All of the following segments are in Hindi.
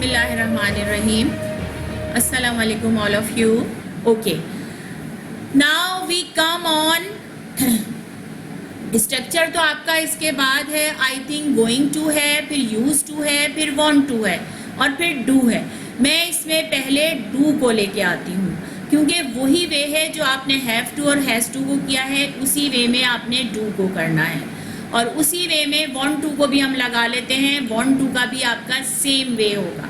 Bismillahirrahmanirrahim. Assalamu alaikum all of you. Okay. Now we come on. Structure तो आपका इसके बाद है, आई थिंक गोइंग टू है, फिर यूज टू है, फिर वांट टू है और फिर डू है. मैं इसमें पहले डू को लेके आती हूँ क्योंकि वही वे है जो आपने हैव टू और हैज़ टू को किया है, उसी वे में आपने डू को करना है. और उसी वे में वांट टू को भी हम लगा लेते हैं. वांट टू का भी आपका सेम वे होगा.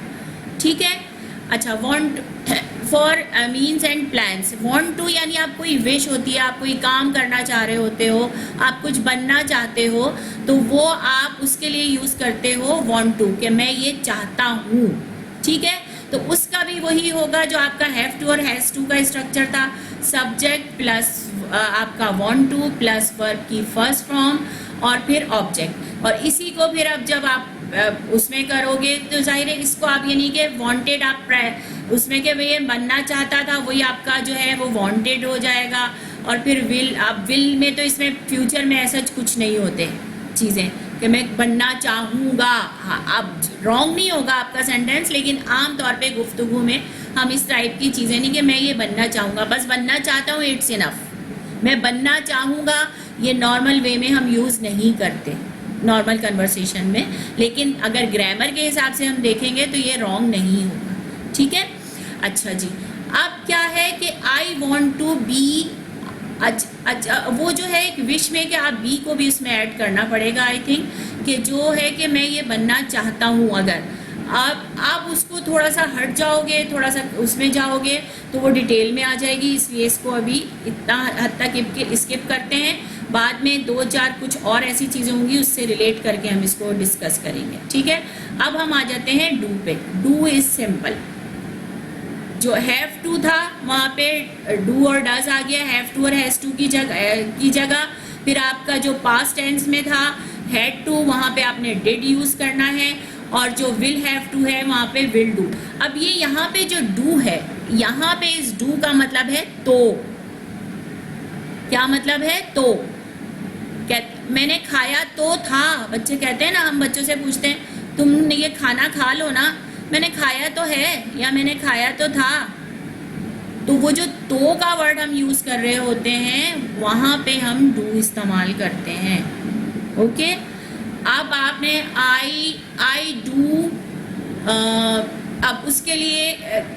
ठीक है. अच्छा, want for means and plans. Want to यानी आप कोई विश होती है, आप कोई काम करना चाह रहे होते हो, आप कुछ बनना चाहते हो, तो वो आप उसके लिए यूज़ करते हो वांट टू, कि मैं ये चाहता हूँ. ठीक है. तो उसका भी वही होगा जो आपका हैव टू और हैज़ टू का स्ट्रक्चर था. सब्जेक्ट प्लस आपका वांट टू प्लस वर्ब की फर्स्ट फॉर्म और फिर ऑब्जेक्ट. और इसी को फिर अब जब आप उसमें करोगे तो जाहिर है इसको आप यानी कि वांटेड आप उसमें के भैया बनना चाहता था, वही आपका जो है वो वांटेड हो जाएगा. और फिर विल, आप विल में तो इसमें फ्यूचर में ऐसा कुछ नहीं होते चीज़ें कि मैं बनना चाहूँगा. हाँ, अब रॉन्ग नहीं होगा आपका सेंटेंस, लेकिन आम तौर पे गुफ्तगू में हम इस टाइप की चीज़ें नहीं कि मैं ये बनना चाहूँगा, बस बनना चाहता हूँ, इट्स इनफ. मैं बनना चाहूँगा ये नॉर्मल वे में हम यूज़ नहीं करते नॉर्मल कन्वर्सेशन में, लेकिन अगर ग्रामर के हिसाब से हम देखेंगे तो ये रॉन्ग नहीं होगा. ठीक है. अच्छा जी, अब क्या है कि आई वॉन्ट टू बी. अच्छा, वो जो है एक विश में कि आप बी को भी उसमें ऐड करना पड़ेगा आई थिंक, कि जो है कि मैं ये बनना चाहता हूँ. अगर आप उसको थोड़ा सा हट जाओगे, थोड़ा सा उसमें जाओगे तो वो डिटेल में आ जाएगी, इसलिए इसको अभी इतना हद तक स्किप करते हैं. बाद में 2-4 कुछ और ऐसी चीज़ें होंगी, उससे रिलेट करके हम इसको डिस्कस करेंगे. ठीक है. अब हम आ जाते हैं डू पे. Do is simple. जो हैव टू था वहाँ पे डू और डज आ गया, हैव टू और हैज़ टू की जगह. फिर आपका जो पास्ट टेंस में था हैड टू, वहाँ पे आपने डिड यूज़ करना है. और जो विल हैव टू है वहाँ पे विल डू. अब ये यहाँ पे जो डू है, यहाँ पे इस डू का मतलब है तो. क्या मतलब है? तो. मैंने खाया तो था. बच्चे कहते हैं ना, हम बच्चों से पूछते हैं तुम ये खाना खा लो ना, मैंने खाया तो है या मैंने खाया तो था. तो वो जो तो का वर्ड हम यूज़ कर रहे होते हैं वहाँ पे हम डू इस्तेमाल करते हैं. ओके. अब आपने आई डू, अब उसके लिए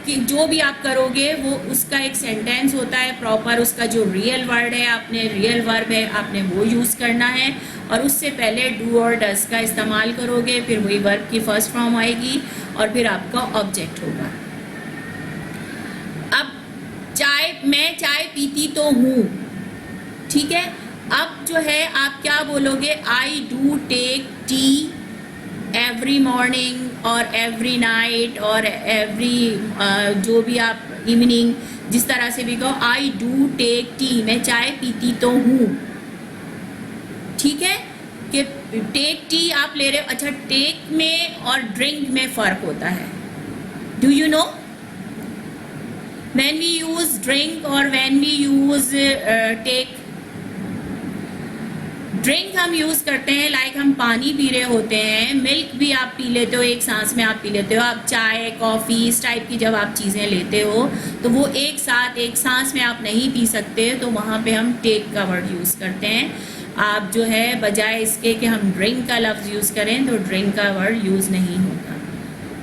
कि जो भी आप करोगे वो उसका एक सेंटेंस होता है प्रॉपर, उसका जो रियल वर्ड है, आपने रियल वर्ब है आपने वो यूज़ करना है. और उससे पहले डू और डस का इस्तेमाल करोगे, फिर वही वर्ब की फर्स्ट फॉर्म आएगी और फिर आपका ऑब्जेक्ट होगा. अब मैं चाय पीती तो हूँ. ठीक है. अब जो है आप क्या बोलोगे? I do take tea every morning और एवरी नाइट और एवरी जो भी आप इवनिंग, जिस तरह से भी कहो, आई डू टेक टी. मैं चाय पीती तो हूँ. ठीक है. कि टेक टी आप ले रहे हो. अच्छा, टेक में और ड्रिंक में फ़र्क होता है. Do you know? When we use drink और when we use take. Drink हम यूज़ करते हैं लाइक हम पानी पी रहे होते हैं, मिल्क भी आप पी लेते हो, एक सांस में आप पी लेते हो. आप चाय कॉफ़ी इस टाइप की जब आप चीज़ें लेते हो तो वो एक साथ एक सांस में आप नहीं पी सकते, तो वहाँ पे हम टेक का वर्ड यूज़ करते हैं. आप जो है बजाय इसके कि हम ड्रिंक का लफ्ज़ यूज़ करें तो ड्रिंक का वर्ड यूज़ नहीं होता.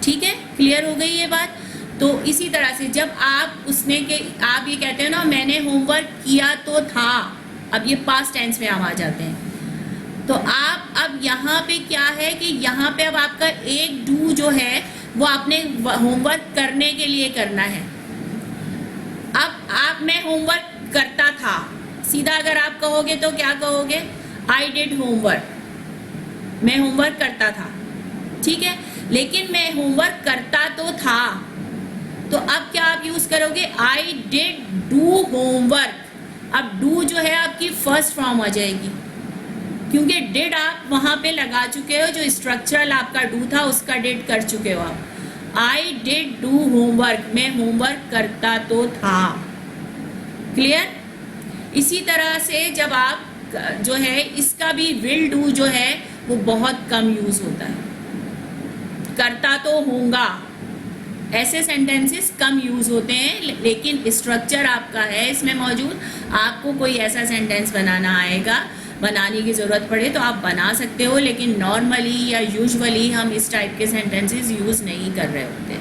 ठीक है. क्लियर हो गई ये बात? तो इसी तरह से जब आप उसने के आप ये कहते हो ना मैंने होमवर्क किया तो था, अब ये पास्ट टेंस में हम आ जाते हैं. तो आप अब यहाँ पे क्या है कि यहाँ पे अब आपका एक डू जो है वो आपने होमवर्क करने के लिए करना है. अब मैं होमवर्क करता था, सीधा अगर आप कहोगे तो क्या कहोगे? I did homework. मैं होमवर्क करता था. ठीक है. लेकिन मैं होमवर्क करता तो था, तो अब क्या आप यूज़ करोगे? I did do homework. अब डू जो है आपकी फर्स्ट फॉर्म आ जाएगी क्योंकि डिड आप वहाँ पे लगा चुके हो, जो स्ट्रक्चरल आपका डू था उसका डिड कर चुके हो आप. I did do homework. मैं होमवर्क करता तो था. क्लियर? इसी तरह से जब आप जो है इसका भी विल डू जो है वो बहुत कम यूज़ होता है. करता तो होऊंगा, ऐसे सेंटेंसेस कम यूज़ होते हैं, लेकिन स्ट्रक्चर आपका है इसमें मौजूद। आपको कोई ऐसा सेंटेंस बनाना आएगा, बनाने की ज़रूरत पड़े तो आप बना सकते हो, लेकिन नॉर्मली या यूजुअली हम इस टाइप के सेंटेंसेस यूज़ नहीं कर रहे होते।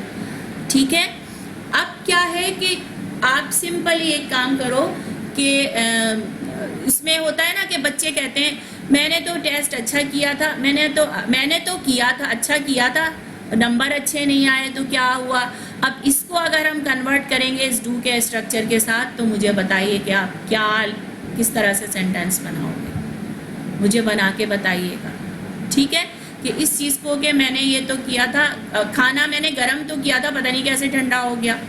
ठीक है, अब क्या है कि आप सिंपली एक काम करो कि इसमें होता है ना कि बच्चे कहते हैं मैंने तो टेस्ट अच्छा किया था, मैंने तो किया था, अच्छा किया था, नंबर अच्छे नहीं आए तो क्या हुआ। अब इसको अगर हम कन्वर्ट करेंगे इस डू के स्ट्रक्चर के साथ, तो मुझे बताइए कि आप क्या किस तरह से सेंटेंस बनाओगे, मुझे बना के बताइएगा। ठीक है, कि इस चीज़ को कि मैंने ये तो किया था, खाना मैंने गरम तो किया था, पता नहीं कैसे ठंडा हो गया।